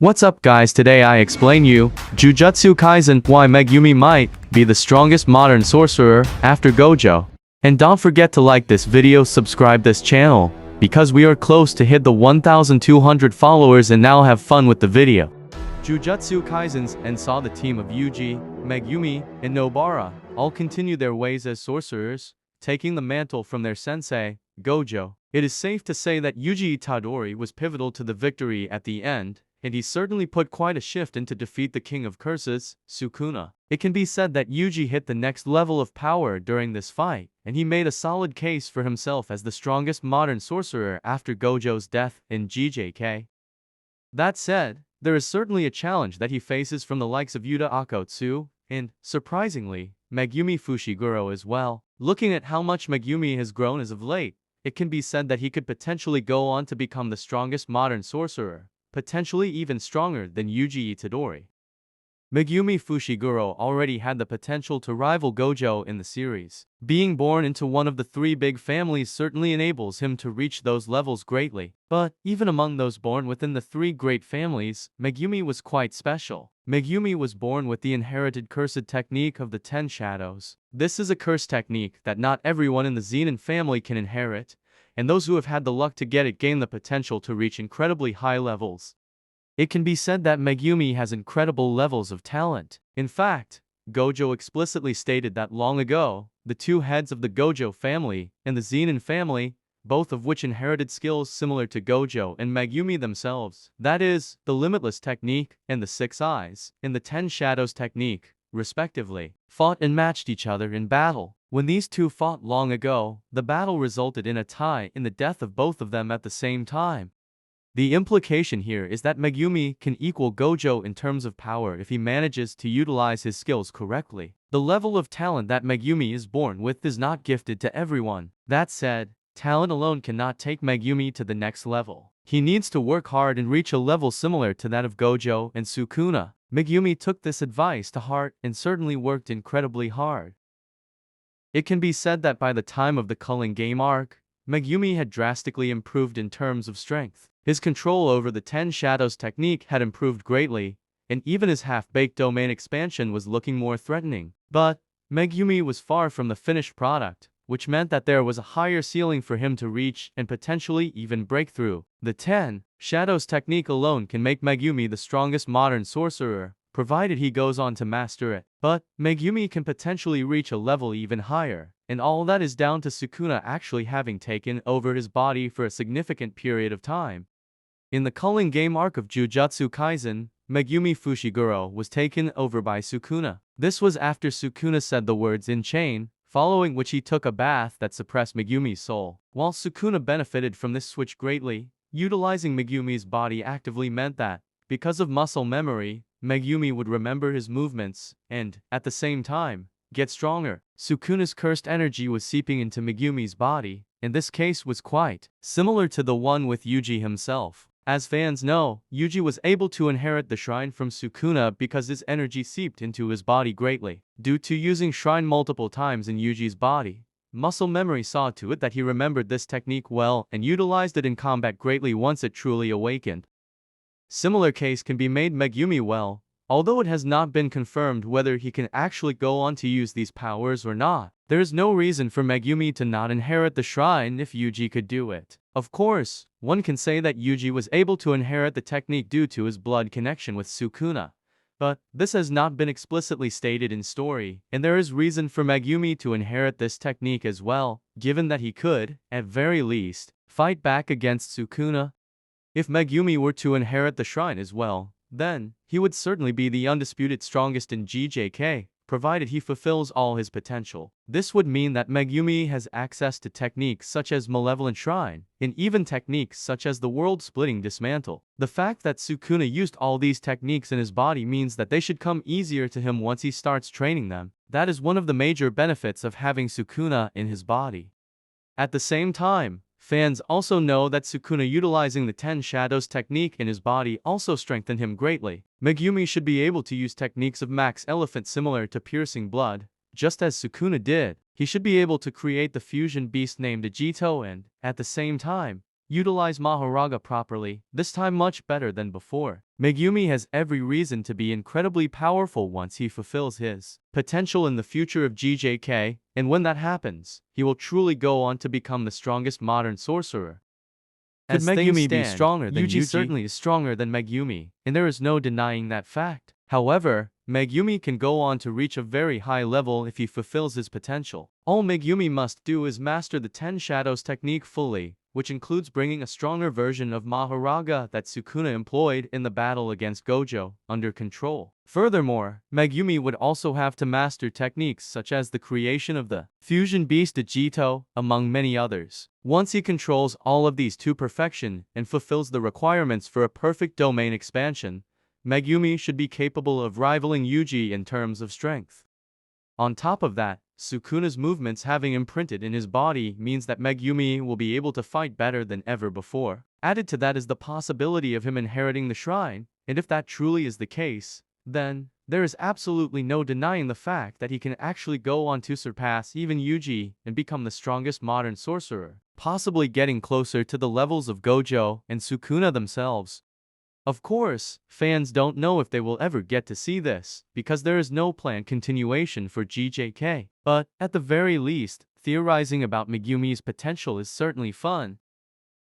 What's up guys, today I explain you Jujutsu Kaisen, why Megumi might be the strongest modern sorcerer after Gojo. And don't forget to like this video, subscribe this channel, because we are close to hit the 1200 followers and now have fun with the video. Jujutsu Kaisens and saw the team of Yuji, Megumi, and Nobara all continue their ways as sorcerers, taking the mantle from their sensei, Gojo. It is safe to say that Yuji Itadori was pivotal to the victory at the end, and he certainly put quite a shift in to defeat the King of Curses, Sukuna. It can be said that Yuji hit the next level of power during this fight, and he made a solid case for himself as the strongest modern sorcerer after Gojo's death in GJK. That said, there is certainly a challenge that he faces from the likes of Yuta Akotsu, and, surprisingly, Megumi Fushiguro as well. Looking at how much Megumi has grown as of late, it can be said that he could potentially go on to become the strongest modern sorcerer, potentially even stronger than Yuji Itadori. Megumi Fushiguro already had the potential to rival Gojo in the series. Being born into one of the three big families certainly enables him to reach those levels greatly. But, even among those born within the three great families, Megumi was quite special. Megumi was born with the inherited cursed technique of the 10 shadows. This is a curse technique that not everyone in the Zenin family can inherit, and those who have had the luck to get it gain the potential to reach incredibly high levels. It can be said that Megumi has incredible levels of talent. In fact, Gojo explicitly stated that long ago, the two heads of the Gojo family and the Zenin family, both of which inherited skills similar to Gojo and Megumi themselves, that is, the Limitless technique and the 6 eyes, and the 10 shadows technique, respectively, fought and matched each other in battle. When these two fought long ago, the battle resulted in a tie in the death of both of them at the same time. The implication here is that Megumi can equal Gojo in terms of power if he manages to utilize his skills correctly. The level of talent that Megumi is born with is not gifted to everyone. That said, talent alone cannot take Megumi to the next level. He needs to work hard and reach a level similar to that of Gojo and Sukuna. Megumi took this advice to heart and certainly worked incredibly hard. It can be said that by the time of the Culling Game arc, Megumi had drastically improved in terms of strength. His control over the 10 Shadows technique had improved greatly, and even his half-baked domain expansion was looking more threatening. But, Megumi was far from the finished product, which meant that there was a higher ceiling for him to reach and potentially even break through. The 10 Shadows technique alone can make Megumi the strongest modern sorcerer, provided he goes on to master it. But, Megumi can potentially reach a level even higher, and all that is down to Sukuna actually having taken over his body for a significant period of time. In the Culling Game arc of Jujutsu Kaisen, Megumi Fushiguro was taken over by Sukuna. This was after Sukuna said the words "in chain," following which he took a bath that suppressed Megumi's soul. While Sukuna benefited from this switch greatly, utilizing Megumi's body actively meant that, because of muscle memory, Megumi would remember his movements, and, at the same time, get stronger. Sukuna's cursed energy was seeping into Megumi's body, and this case was quite similar to the one with Yuji himself. As fans know, Yuji was able to inherit the shrine from Sukuna because his energy seeped into his body greatly. Due to using shrine multiple times in Yuji's body, muscle memory saw to it that he remembered this technique well and utilized it in combat greatly once it truly awakened. Similar case can be made Megumi well, although it has not been confirmed whether he can actually go on to use these powers or not. There is no reason for Megumi to not inherit the shrine if Yuji could do it. Of course, one can say that Yuji was able to inherit the technique due to his blood connection with Sukuna, but this has not been explicitly stated in story, and there is reason for Megumi to inherit this technique as well, given that he could, at very least, fight back against Sukuna. If Megumi were to inherit the shrine as well, then he would certainly be the undisputed strongest in GJK, provided he fulfills all his potential. This would mean that Megumi has access to techniques such as Malevolent Shrine, and even techniques such as the World-Splitting Dismantle. The fact that Sukuna used all these techniques in his body means that they should come easier to him once he starts training them. That is one of the major benefits of having Sukuna in his body. At the same time, fans also know that Sukuna utilizing the 10 Shadows technique in his body also strengthened him greatly. Megumi should be able to use techniques of Max Elephant similar to piercing blood, just as Sukuna did. He should be able to create the fusion beast named Ajito and, at the same time, utilize Mahoraga properly, this time much better than before. Megumi has every reason to be incredibly powerful once he fulfills his potential in the future of GJK, and when that happens, he will truly go on to become the strongest modern sorcerer. Could Megumi be stronger than Yuji? Certainly is stronger than Megumi, and there is no denying that fact. However, Megumi can go on to reach a very high level if he fulfills his potential. All Megumi must do is master the 10 Shadows technique fully, which includes bringing a stronger version of Mahoraga that Sukuna employed in the battle against Gojo under control. Furthermore, Megumi would also have to master techniques such as the creation of the fusion beast Jito, among many others. Once he controls all of these to perfection and fulfills the requirements for a perfect domain expansion, Megumi should be capable of rivaling Yuji in terms of strength. On top of that, Sukuna's movements having imprinted in his body means that Megumi will be able to fight better than ever before. Added to that is the possibility of him inheriting the shrine, and if that truly is the case, then there is absolutely no denying the fact that he can actually go on to surpass even Yuji and become the strongest modern sorcerer, possibly getting closer to the levels of Gojo and Sukuna themselves. Of course, fans don't know if they will ever get to see this, because there is no planned continuation for GJK. But, at the very least, theorizing about Megumi's potential is certainly fun,